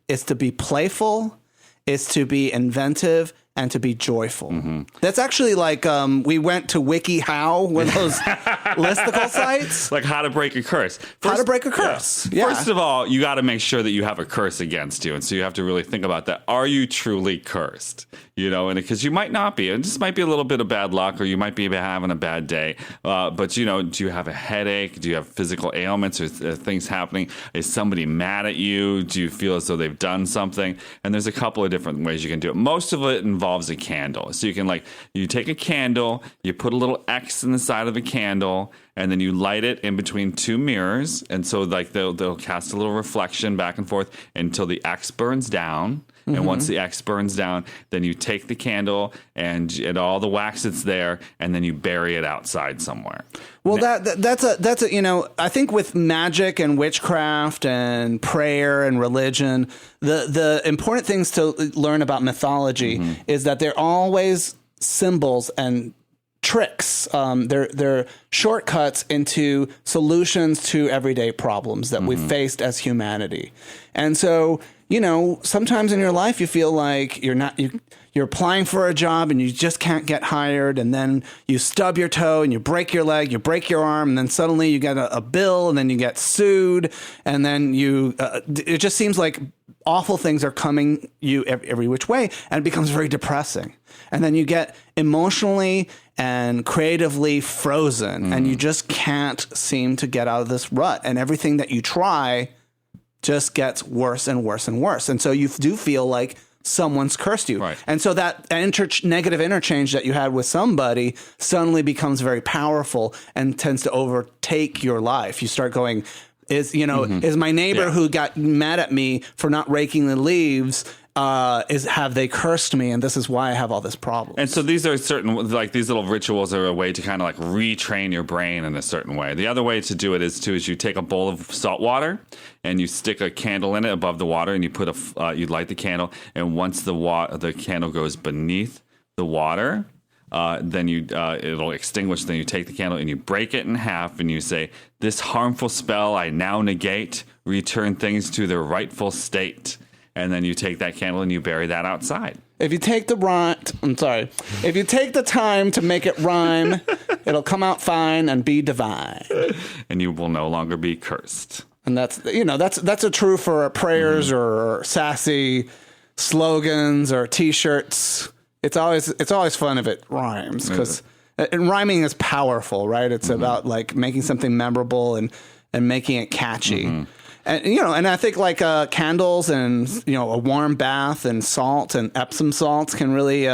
is to be playful, is to be inventive, and to be joyful. That's actually like we went to WikiHow, one of those listicle sites. Like how to break a curse. How to break a curse. Yeah. First of all, you got to make sure that you have a curse against you. And so you have to really think about that. Are you truly cursed? You know, and because you might not be. It just might be a little bit of bad luck, or you might be having a bad day. But, you know, do you have a headache? Do you have physical ailments or things happening? Is somebody mad at you? Do you feel as though they've done something? And there's a couple of different ways you can do it. Most of it involves a candle. So you can you take a candle, you put a little X in the side of the candle, and then you light it in between two mirrors. And so they'll cast a little reflection back and forth until the X burns down. And once the X burns down, then you take the candle and all the wax that's there, and then you bury it outside somewhere. Well, that's a you know, I think with magic and witchcraft and prayer and religion, the important things to learn about mythology is that they're always symbols and tricks. They're shortcuts into solutions to everyday problems that we've faced as humanity. And so, you know, sometimes in your life you feel like you're applying for a job and you just can't get hired, and then you stub your toe and you break your leg, you break your arm, and then suddenly you get a bill, and then you get sued, and then it just seems like awful things are coming you every which way, and it becomes very depressing. And then you get emotionally and creatively frozen, and you just can't seem to get out of this rut, and everything that you try just gets worse and worse and worse. And so you do feel like someone's cursed you. Right. And so that negative interchange that you had with somebody suddenly becomes very powerful and tends to overtake your life. You start going, is my neighbor who got mad at me for not raking the leaves, have they cursed me, and this is why I have all this problem. And so these are these little rituals are a way to kind of retrain your brain in a certain way. The other way to do it is you take a bowl of salt water and you stick a candle in it above the water, and you put you light the candle, and once the candle goes beneath the water, then it'll extinguish. Then you take the candle and you break it in half, and you say, "This harmful spell I now negate. Return things to their rightful state." And then you take that candle and you bury that outside. If you take the time to make it rhyme, it'll come out fine and be divine. And you will no longer be cursed. And that's a true for prayers or sassy slogans or T-shirts. It's always fun if it rhymes, because rhyming is powerful, right? It's about making something memorable and making it catchy. And I think candles and a warm bath and salt and Epsom salts can really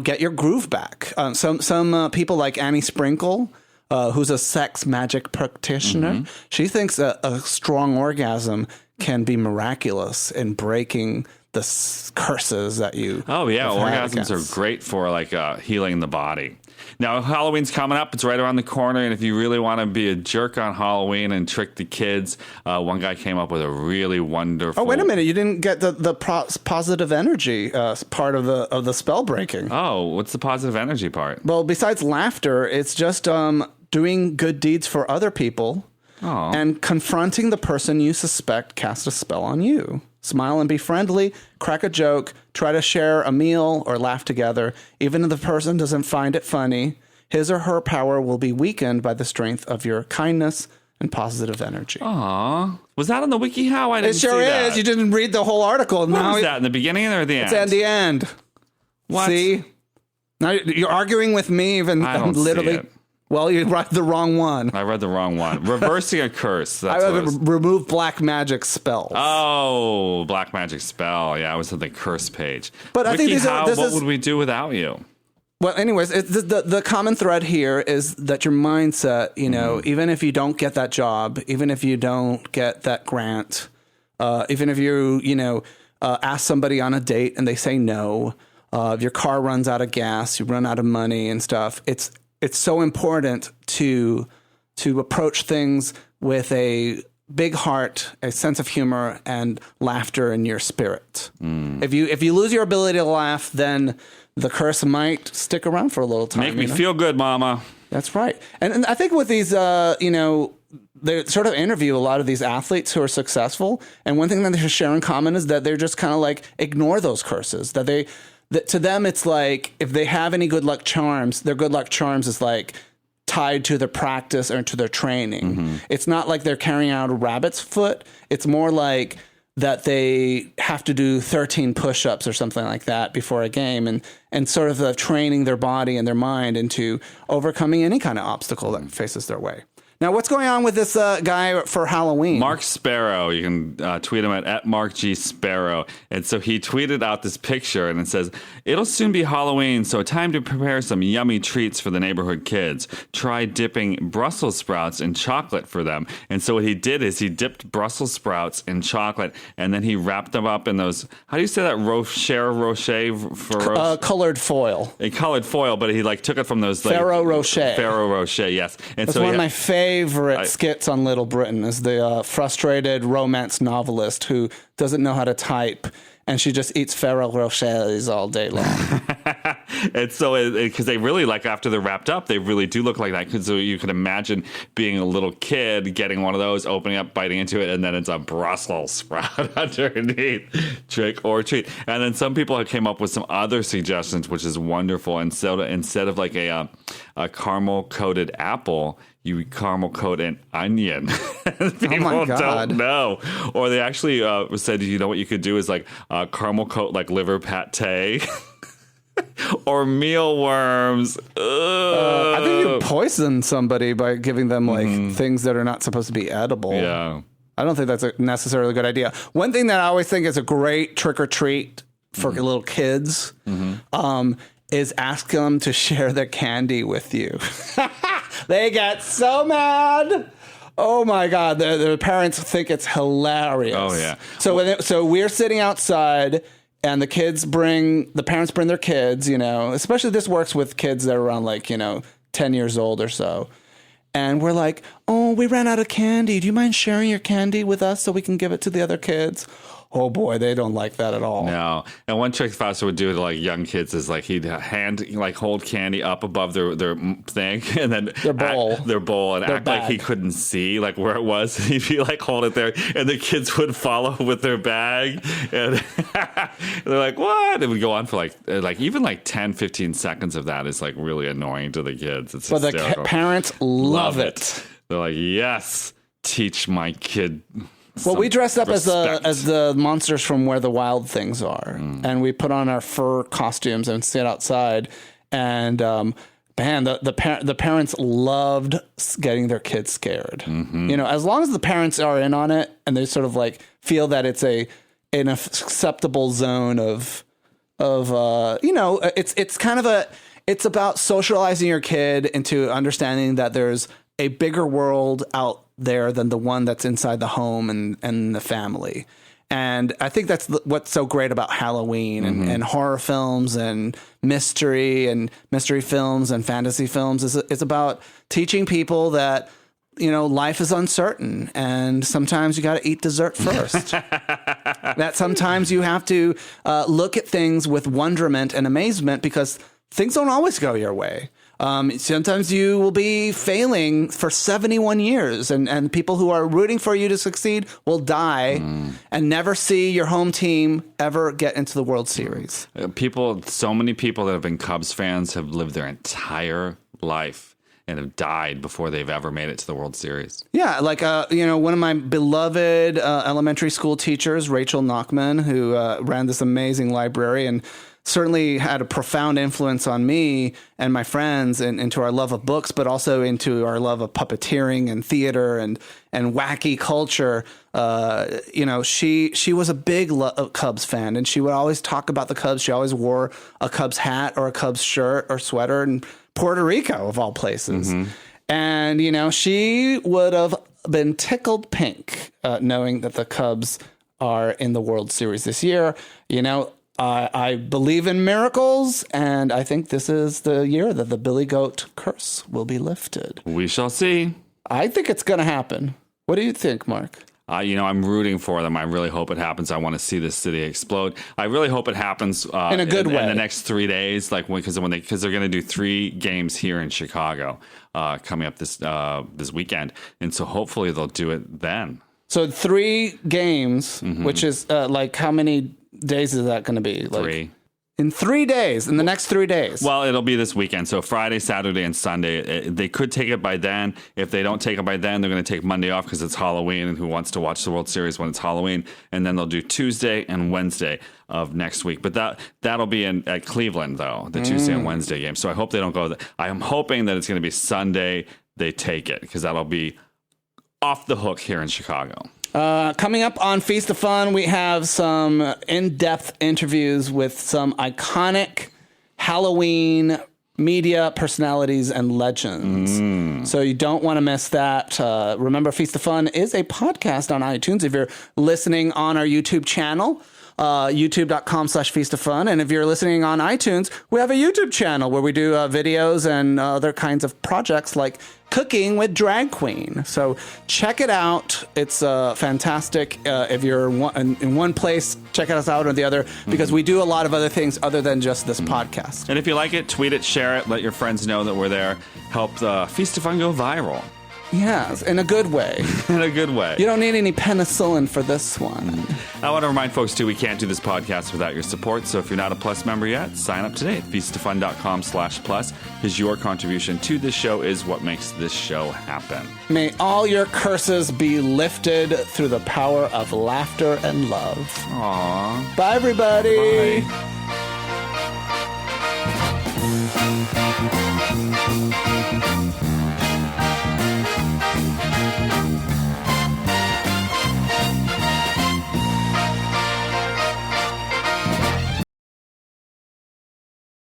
get your groove back. Some people like Annie Sprinkle, who's a sex magic practitioner, she thinks a strong orgasm can be miraculous in breaking the curses that you. Oh yeah, orgasms are great for healing the body. Now, Halloween's coming up. It's right around the corner. And if you really want to be a jerk on Halloween and trick the kids, one guy came up with a really wonderful... Oh, wait a minute. You didn't get the positive energy part of the spell breaking. Oh, what's the positive energy part? Well, besides laughter, it's just doing good deeds for other people and confronting the person you suspect cast a spell on you. Smile and be friendly, crack a joke, try to share a meal or laugh together. Even if the person doesn't find it funny, his or her power will be weakened by the strength of your kindness and positive energy. Aw. Was that on the WikiHow? I didn't see that. It sure is. You didn't read the whole article. Was that in the beginning or the end? It's at the end. What? See? Now you're arguing with me even I don't literally. See it. Well, you read the wrong one. I read the wrong one. Reversing a curse. That's I remove black magic spells. Oh, black magic spell. Yeah, I was on the curse page. But I think what would we do without you? Well, anyways, the common thread here is that your mindset, even if you don't get that job, even if you don't get that grant, even if you ask somebody on a date and they say no, if your car runs out of gas, you run out of money and stuff, it's so important to approach things with a big heart, a sense of humor, and laughter in your spirit. If you lose your ability to laugh, then the curse might stick around for a little time. Make me feel good, Mama. That's right. And I think with these, they sort of interview a lot of these athletes who are successful, and one thing that they share in common is that they're just kind of like ignore those curses. That to them it's like if they have any good luck charms, their good luck charms is like tied to their practice or to their training. It's not like they're carrying out a rabbit's foot. It's more like that they have to do 13 push-ups or something like that before a game, and sort of training their body and their mind into overcoming any kind of obstacle that faces their way. Now, what's going on with this guy for Halloween? Mark Sparrow. You can tweet him at Mark G. Sparrow. And so he tweeted out this picture, and it says, "It'll soon be Halloween, so time to prepare some yummy treats for the neighborhood kids. Try dipping Brussels sprouts in chocolate for them." And so what he did is he dipped Brussels sprouts in chocolate, and then he wrapped them up in those, how do you say that? Colored foil. A colored foil, but he like took it from those like Ferrero Rocher. Ferrero Rocher, yes. And That's so one of my favorite skits on Little Britain is the frustrated romance novelist who doesn't know how to type, and she just eats Ferrero Rochers all day long. And so, because they really, like, after they're wrapped up, they really do look like that. Because so you can imagine being a little kid, getting one of those, opening up, biting into it, and then it's a Brussels sprout underneath. Trick or treat. And then some people came up with some other suggestions, which is wonderful. Instead of like a caramel coated apple, you caramel coat an onion. People don't know. Or they actually said, you know what you could do is like caramel coat like liver pate. Or mealworms. I think you poison somebody by giving them like things that are not supposed to be edible. Yeah. I don't think that's necessarily a good idea. One thing that I always think is a great trick or treat for little kids is ask them to share their candy with you. They get so mad. Oh my God. Their parents think it's hilarious. Oh yeah. So we're sitting outside, and the parents bring their kids, especially this works with kids that are around 10 years old or so. And we're like, "Oh, we ran out of candy. Do you mind sharing your candy with us so we can give it to the other kids?" Oh boy, they don't like that at all. No. And one trick Foster would do to like young kids is like he'd hold candy up above their thing, and then their bowl, and act bag. like he couldn't see like where it was. He'd be like, hold it there, and the kids would follow with their bag, and they're like, what? And we go on for like even 10, 15 seconds of that is like really annoying to the kids. It's but hysterical. The parents love it. They're like, yes, teach my kid. Well, we dressed up as respect. the monsters from Where the Wild Things Are, and we put on our fur costumes and sit outside. And man, the parents loved getting their kids scared. As long as the parents are in on it and they sort of like feel that it's an acceptable zone of it's kind of it's about socializing your kid into understanding that there's a bigger world out there than the one that's inside the home and the family. And I think that's what's so great about Halloween and horror films and mystery films and fantasy films is it's about teaching people that, life is uncertain and sometimes you got to eat dessert first. That sometimes you have to look at things with wonderment and amazement because things don't always go your way. Sometimes you will be failing for 71 years and people who are rooting for you to succeed will die and never see your home team ever get into the World Series. So many people that have been Cubs fans have lived their entire life and have died before they've ever made it to the World Series. Yeah, like, one of my beloved elementary school teachers, Rachel Nachman, who ran this amazing library and certainly had a profound influence on me and my friends and into our love of books, but also into our love of puppeteering and theater and wacky culture. She was a big Cubs fan, and she would always talk about the Cubs. She always wore a Cubs hat or a Cubs shirt or sweater in Puerto Rico, of all places. And, she would have been tickled pink knowing that the Cubs are in the World Series this year. I believe in miracles, and I think this is the year that the Billy Goat curse will be lifted. We shall see. I think it's going to happen. What do you think, Mark? I'm rooting for them. I really hope it happens. I want to see this city explode. I really hope it happens in a good way in the next 3 days, because they're going to do 3 games here in Chicago coming up this weekend, and so hopefully they'll do it then. So 3 games, which is how many days is that going to be? 3. In 3 days, in the next 3 days. Well, it'll be this weekend. So Friday, Saturday, and Sunday. They could take it by then. If they don't take it by then, they're going to take Monday off because it's Halloween, and who wants to watch the World Series when it's Halloween? And then they'll do Tuesday and Wednesday of next week. But that'll be at Cleveland, though, the Tuesday and Wednesday game. So I hope they don't go. I am hoping that it's going to be Sunday they take it, because that'll be off the hook here in Chicago. Coming up on Feast of Fun, we have some in-depth interviews with some iconic Halloween media personalities and legends. So you don't want to miss that. Remember, Feast of Fun is a podcast on iTunes. If you're listening on our YouTube channel, youtube.com/feastoffun. And if you're listening on iTunes, we have a YouTube channel where we do videos and other kinds of projects like cooking with drag queen. So check it out. It's fantastic. If you're in one place, check us out or the other, because we do a lot of other things other than just this podcast. And if you like it, tweet it, share it, let your friends know that we're there. Help the Feast of Fun go viral. Yes, in a good way. In a good way. You don't need any penicillin for this one. I want to remind folks, too, we can't do this podcast without your support. So if you're not a Plus member yet, sign up today at feastoffun.com/plus, because your contribution to this show is what makes this show happen. May all your curses be lifted through the power of laughter and love. Aww. Bye, everybody. Bye.